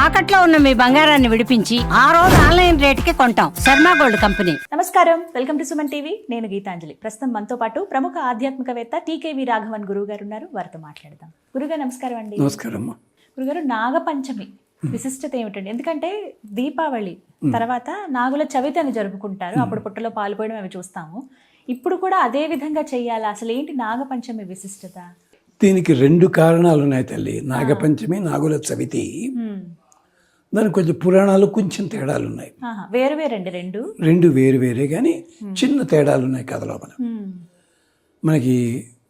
తాకట్లో ఉన్న మీ బంగారాన్ని విడిపించి ఆ రోజు ఆన్లైన్ రేటుకి కొంటాం. Sharma gold company. నమస్కారం, వెల్కమ్ టు సుమన్ టీవీ. నేను గీతాంజలి. ప్రస్తుతం మనతో పాటు ప్రముఖ ఆధ్యాత్మికవేత్త టీకేవి రాఘవన్ గురువు గారు ఉన్నారు. వారితో మాట్లాడదాం. గురుగారు నమస్కారం అండి. నమస్కారం. గురుగారు, నాగపంచమి విశిష్టత ఏమిటండి? ఎందుకంటే దీపావళి తర్వాత నాగుల చవితి అని జరుపుకుంటారు. అప్పుడు పుట్టలో పాల్పోయడం అవి చూస్తాము. ఇప్పుడు కూడా అదే విధంగా చెయ్యాలా? అసలు ఏంటి నాగపంచమి విశిష్టత? దీనికి రెండు కారణాలు ఉన్నాయి తల్లి. నాగపంచమి, నాగుల చవితి, దానికి కొంచెం పురాణాలు కొంచెం తేడాలు ఉన్నాయి. వేరు వేరండి రెండు వేరు వేరే కానీ చిన్న తేడాలు ఉన్నాయి కథ లోపల. మనకి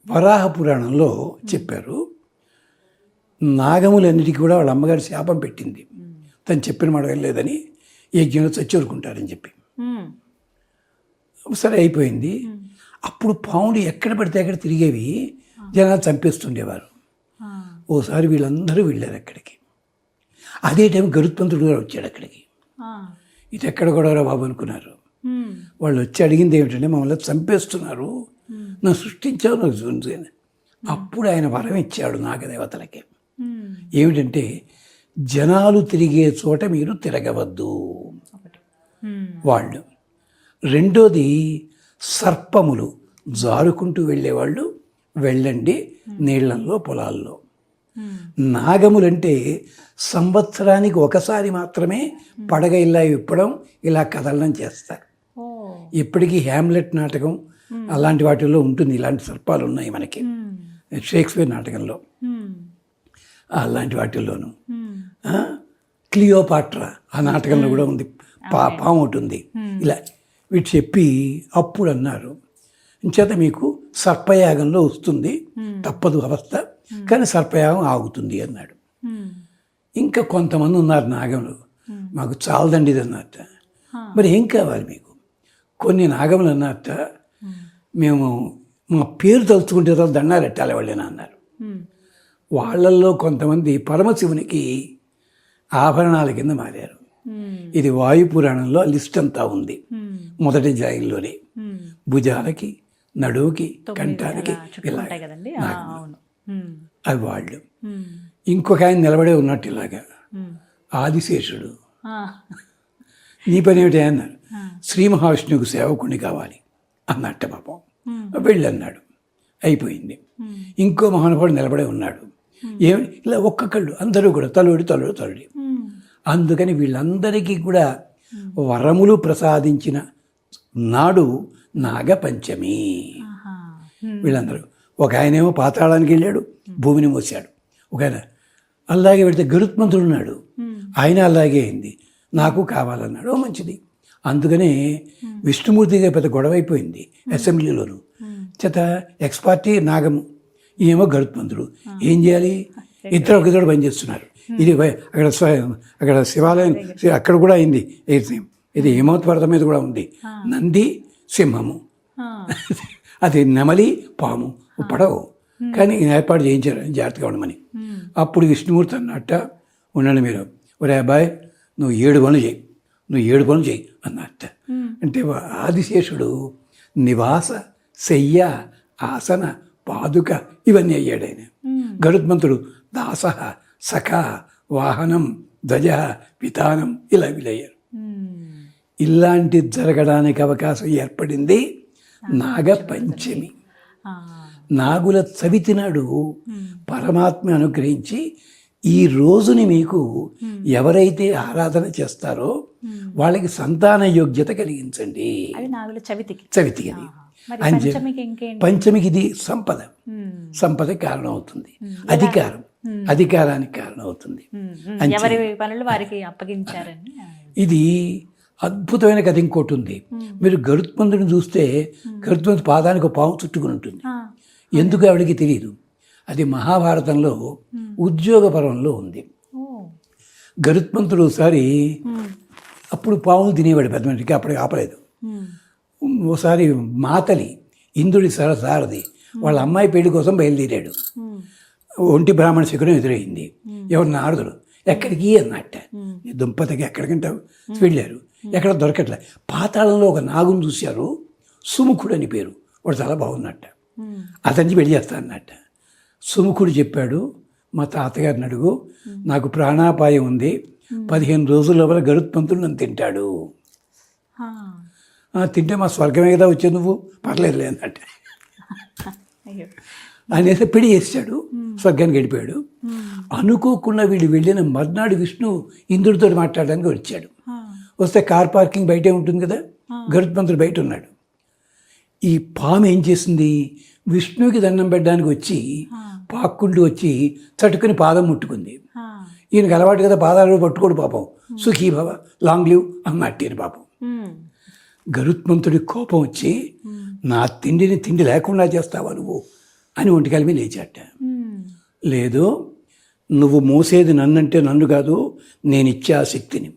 వరాహ పురాణంలో చెప్పారు, నాగములన్నిటికీ కూడా వాళ్ళ అమ్మగారు శాపం పెట్టింది, తను చెప్పిన మాట వెళ్ళలేదని యజ్ఞంలో చచ్చూరుకుంటారని చెప్పి. సరే అయిపోయింది. అప్పుడు పాములు ఎక్కడ పడితే అక్కడ తిరిగేవి, జనాలు చంపేస్తుండేవారు. ఓసారి వీళ్ళందరూ వెళ్ళారు అక్కడికి. అదే టైం గరుత్మంతుడు కూడా వచ్చాడు అక్కడికి. ఇది ఎక్కడ కూడా బాబు అనుకున్నారు. వాళ్ళు వచ్చి అడిగింది ఏమిటంటే, మమ్మల్ని చంపేస్తున్నారు, నన్ను సృష్టించావు, నాకు చూసి. అప్పుడు ఆయన వరం ఇచ్చాడు నాగదేవతలకి. ఏమిటంటే, జనాలు తిరిగే చోట మీరు తిరగవద్దు వాళ్ళు. రెండోది, సర్పములు జారుకుంటూ వెళ్ళేవాళ్ళు వెళ్ళండి నీళ్లల్లో, పొలాల్లో. నాగములంటే సంవత్సరానికి ఒకసారి మాత్రమే పడగ ఇలా విప్పడం, ఇలా కదలడం చేస్తారు. ఇప్పటికీ హ్యామ్లెట్ నాటకం అలాంటి వాటిల్లో ఉంటుంది. ఇలాంటి సర్పాలు ఉన్నాయి మనకి షేక్స్పియర్ నాటకంలో, అలాంటి వాటిల్లోనూ. క్లియోపాట్రా ఆ నాటకంలో కూడా ఉంది, పాము ఒకటి ఉంది. ఇలా వీటి చెప్పి అప్పుడు అన్నారు, ఇంచేత మీకు సర్పయాగంలో వస్తుంది, తప్పదు అవస్థ, కానీ సర్పయాగం ఆగుతుంది అన్నాడు. ఇంకా కొంతమంది ఉన్నారు నాగములు, మాకు చాలదండి ఇది అన్నట్ట. మరి ఏం కావాలి మీకు? కొన్ని నాగములు అన్నట్ట, మేము మా పేరు తలుచుకుంటే దండాలు పెట్టాలి వాళ్ళేనా అన్నారు. వాళ్ళల్లో కొంతమంది పరమశివునికి ఆభరణాల కింద మారారు. ఇది వాయుపురాణంలో లిస్ట్ అంతా ఉంది. మొదటి జాయిల్లోనే భుజాలకి, నడువుకి, కంఠానికి ఇలా అవి వాళ్ళు. ఇంకొక ఆయన నిలబడే ఉన్నట్టు ఇలాగా, ఆదిశేషుడు. నీ పని ఏమిటి అన్నారు. శ్రీ మహావిష్ణువుకు సేవకుని కావాలి అన్నట్ట పాపం. వెళ్ళి అన్నాడు, అయిపోయింది. ఇంకో మహానుభావుడు నిలబడే ఉన్నాడు. ఏమి ఇలా ఒక్కొక్కళ్ళు అందరూ కూడా తలుడి. అందుకని వీళ్ళందరికీ కూడా వరములు ప్రసాదించిన నాడు నాగపంచమి. వీళ్ళందరూ, ఒక ఆయనేమో పాతాళానికి వెళ్ళాడు, భూమిని మోసాడు. ఒక ఆయన అలాగే పెడితే గరుత్మంతుడు ఉన్నాడు, ఆయన అలాగే అయింది, నాకు కావాలన్నాడు. మంచిది. అందుకనే విష్ణుమూర్తిగా పెద్ద గొడవ అయిపోయింది అసెంబ్లీలోను. చేత ఎక్స్పార్టీ నాగము, ఏమో గరుత్మంతుడు. ఏం చేయాలి? ఇద్దరు పనిచేస్తున్నారు. ఇది అక్కడ శివాలయం అక్కడ కూడా అయింది. ఇది హేమవత్ పర్వతం మీద కూడా ఉంది. నంది సింహము, అది నెమలి పాము పడవు, కానీ ఏర్పాటు చేయించారు జాగ్రత్తగా ఉండమని. అప్పుడు విష్ణుమూర్తి అన్నట్ట, ఉండండి మీరు, ఒరే అబ్బాయి నువ్వు 7 పనులు చేయి అన్నట్ట. అంటే ఆదిశేషుడు నివాస, శయ్య, ఆసన, పాదుక ఇవన్నీ అయ్యాడు ఆయన. గరుత్మంతుడు దాస, సఖ, వాహనం, ధ్వజ, వితానం ఇలా వీలయ్యారు. ఇలాంటి జరగడానికి అవకాశం ఏర్పడింది నాగపంచమి. నాగుల చవితి నాడు పరమాత్మ అనుగ్రహించి ఈ రోజుని మీకు ఎవరైతే ఆరాధన చేస్తారో వాళ్ళకి సంతాన యోగ్యత కలిగించండి. చవితికి అది పంచమికి ఇది సంపదకి కారణం అవుతుంది, అధికారానికి కారణం అవుతుంది. ఇది అద్భుతమైన కథ ఇంకోటి ఉంది. మీరు గరుత్మంతుడిని చూస్తే గరుత్మంతుడి పాదానికి పాము చుట్టుకుని ఉంటుంది. ఎందుకు ఆవిడికి తెలియదు. అది మహాభారతంలో ఉద్యోగ పర్వంలో ఉంది. గరుత్మంతుడు ఒకసారి, అప్పుడు పాములు తినేవాడు పెద్ద మనిషికి, అప్పటికి ఆపలేదు. ఓసారి మాతలి, ఇంద్రుడి సారథి, వాళ్ళ అమ్మాయి పెళ్లి కోసం బయలుదేరాడు. ఒంటి బ్రాహ్మణ శకునం ఎదురైంది. ఎవరు? నారదుడు. ఎక్కడికి అన్నట్ట. దుంపతకి ఎక్కడికంటావు? వెళ్ళారు, ఎక్కడ దొరకట్లే. పాతాళంలో ఒక నాగును చూశారు, సుముఖుడు అని పేరు, వాడు చాలా బాగున్నట్ట. అతనికి పెళ్లి చేస్తా అన్నట్ట. సుముఖుడు చెప్పాడు, మా తాతగారిని అడుగు, నాకు ప్రాణాపాయం ఉంది, 15 రోజుల లోపల గరుత్మంతుడు నన్ను తింటాడు. ఆ, తింటే మా స్వర్గమే కదా వచ్చే నువ్వు పర్లేదు లేదంటే అయ్యో. అనేసి పెళ్లి చేశాడు, స్వర్గానికి వెళ్ళిపోయాడు. అనుకోకుండా వీళ్ళు వెళ్ళిన మర్నాడు విష్ణు ఇంద్రుడితో మాట్లాడడానికి వచ్చాడు. ఆ, వస్తే కార్ పార్కింగ్ బయటే ఉంటుంది కదా, గరుత్మంతుడు బయట ఉన్నాడు. ఈ పాము ఏం చేసింది, విష్ణువుకి దండం పెట్టడానికి వచ్చి పాక్కుంటూ వచ్చి చటుకుని పాదం ముట్టుకుంది. ఆ, ఈయనకు అలవాటు కదా పాదాలు పట్టుకోడు పాపం. సుఖీ భవ లాంగ్ లివ్ అన్నట్టు పాపం. ఉమ్, గరుత్మంతుడి కోపం వచ్చి నా తిండిని తిండి లేకుండా చేస్తావా నువ్వు అని ఒంటికాల మీద లేచాట. ఉమ్, లేదు, నువ్వు మోసేది నన్నంటే నన్ను కాదు, నేను ఇచ్చే ఆ శక్తిని.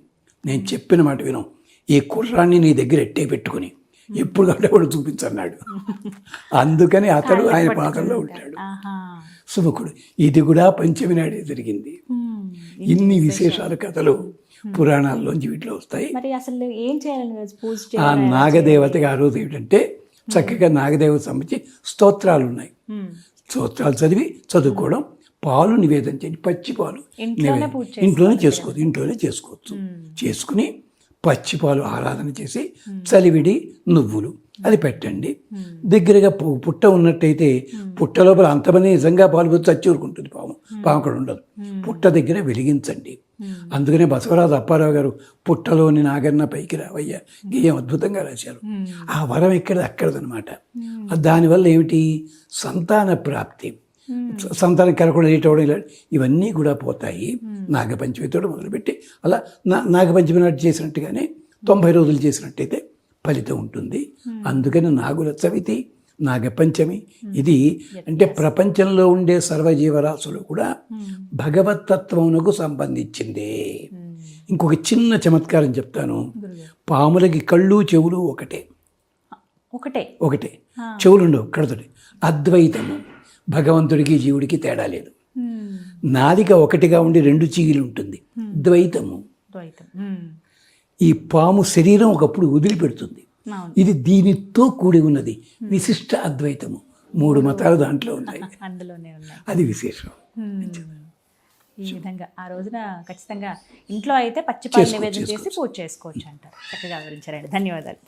నేను చెప్పిన మాట విను, ఈ కుర్రాన్ని నీ దగ్గర ఎట్టే పెట్టుకుని ఎప్పుడు కంటే కూడా చూపించన్నాడు. అందుకని అతడు ఆయన పాత్రలో ఉంటాడు. ఆహా. సుముఖుడు. ఇది కూడా పంచమి నాడే జరిగింది. ఉమ్. ఇన్ని విశేషాలు కథలు పురాణాల్లోంచి వీటిలో వస్తాయి. మరి అసలు ఏం చేయాలని రోజు పూజ ఆ చేయాలి? నాగదేవతకి ఆ రోజు ఏమిటంటే చక్కగా నాగదేవత సంబంధించి స్తోత్రాలు ఉన్నాయి. ఉమ్, స్తోత్రాలు చదువుకోవడం, పాలు నివేదన చేయండి, పచ్చి పాలు ఇంట్లోనే పూజ ఇంట్లోనే చేసుకోవచ్చు. చేసుకుని పచ్చి పాలు ఆరాధన చేసి చలివిడి నువ్వులు అది పెట్టండి. దగ్గరగా పుట్ట ఉన్నట్టయితే పుట్ట లోపల అంతమంది నిజంగా పాలు పోతే చచ్చూరుకుంటుంది పాము అక్కడ ఉండదు. పుట్ట దగ్గర వెలిగించండి. అందుకనే బసవరాజు అప్పారావు గారు పుట్టలోని నాగన్న పైకి రావయ్యా గేయం అద్భుతంగా రాశారు. ఆ వరం అక్కడదనమాట. దానివల్ల ఏమిటి, సంతాన ప్రాప్తి, సంతానం కలగకుండా లేటవడం ఇలా ఇవన్నీ కూడా పోతాయి. నాగపంచమితో మొదలుపెట్టి అలా నాగపంచమి నాటి చేసినట్టుగానే 90 రోజులు చేసినట్టయితే ఫలితం ఉంటుంది. అందుకని నాగుల చవితి, నాగపంచమి ఇది అంటే ప్రపంచంలో ఉండే సర్వజీవరాశులు కూడా భగవతత్వమునకు సంబంధించిందే. ఇంకొక చిన్న చమత్కారం చెప్తాను. పాములకి కళ్ళు చెవులు ఒకటే, చెవులు ఉండవు కడతడి. అద్వైతము, భగవంతుడికి జీవుడికి తేడా లేదు. నాలిక ఒకటిగా ఉండి 2 చీగిలు ఉంటుంది, ద్వైతము. ఈ పాము శరీరం ఒకప్పుడు వదిలిపెడుతుంది. ఇది దీనితో కూడి ఉన్నది విశిష్ట అద్వైతము. 3 మతాలు దాంట్లో ఉన్నాయి, అందులోనే ఉన్నాయి. అది విశేషం. ఈ విధంగా ఆ రోజున ఖచ్చితంగా ఇంట్లో అయితే పచ్చిపాలు నివేదన చేసి పూజ చేసుకోవచ్చు అంటారు. చక్కగా వివరించారండి. ధన్యవాదాలు.